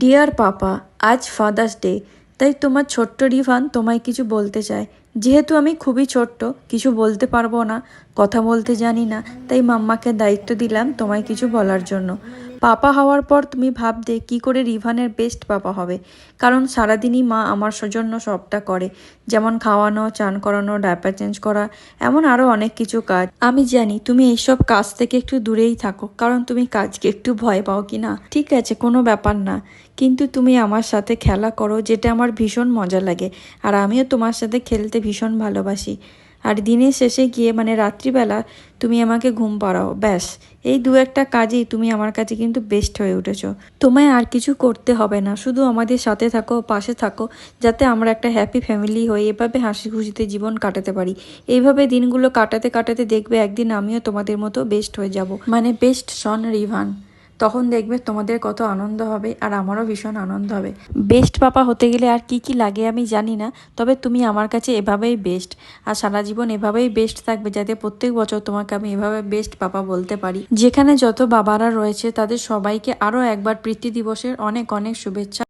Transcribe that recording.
Deer পাপা, আজ father's day, তাই তোমার ছোট্ট রিভান তোমায় কিছু বলতে চায়। যেহেতু আমি খুবই ছোট্ট, কিছু বলতে পারবো না, কথা বলতে জানি না, তাই মাম্মাকে দায়িত্ব দিলাম তোমায় কিছু বলার জন্য। পাপা হওয়ার পর তুমি ভাবতে কি করে রিভানের বেস্ট পাপা হবে, কারণ সারাদিনই মা আমার জন্য সবটা করে, যেমন খাওয়ানো, চান করানো, ডায়াপার চেঞ্জ করা, এমন আরও অনেক কিছু কাজ। আমি জানি তুমি এইসব কাজ থেকে একটু দূরেই থাকো, কারণ তুমি কাজকে একটু ভয় পাও কি না। ঠিক আছে, কোনো ব্যাপার না, কিন্তু তুমি আমার সাথে খেলা করো, যেটা আমার ভীষণ মজা লাগে, আর আমিও তোমার সাথে খেলতে ভীষণ ভালোবাসি। আর দিনের শেষে গিয়ে রাত্রিবেলা তুমি আমাকে ঘুম পাড়াও, ব্যাস। এই দু একটা কাজেই তুমি আমার কাছে কিন্তু বেস্ট হয়ে উঠেছো। তোমায় আর কিছু করতে হবে না, শুধু আমাদের সাথে থাকো, পাশে থাকো, যাতে আমরা একটা হ্যাপি ফ্যামিলি হয়ে এভাবে হাসি খুশিতে জীবন কাটাতে পারি। এইভাবে দিনগুলো কাটাতে কাটাতে দেখবে একদিন আমিও তোমাদের মতো বেস্ট হয়ে যাব, বেস্ট সন রিভান। তখন দেখবে তোমাদের কত আনন্দ হবে, আর আমারও ভীষণ আনন্দ হবে। বেস্ট পাপা হতে গেলে আর কি কি লাগে আমি জানি না, তবে তুমি আমার কাছে এভাবেই বেস্ট। আর সারা জীবন এভাবেই বেস্ট থাকবে, যাতে প্রত্যেক বছর তোমাকে আমি এভাবে বেস্ট পাপা বলতে পারি। যেখানে যত বাবারা রয়েছে তাদের সবাইকে আরও একবার প্রীতি দিবসের অনেক অনেক শুভেচ্ছা।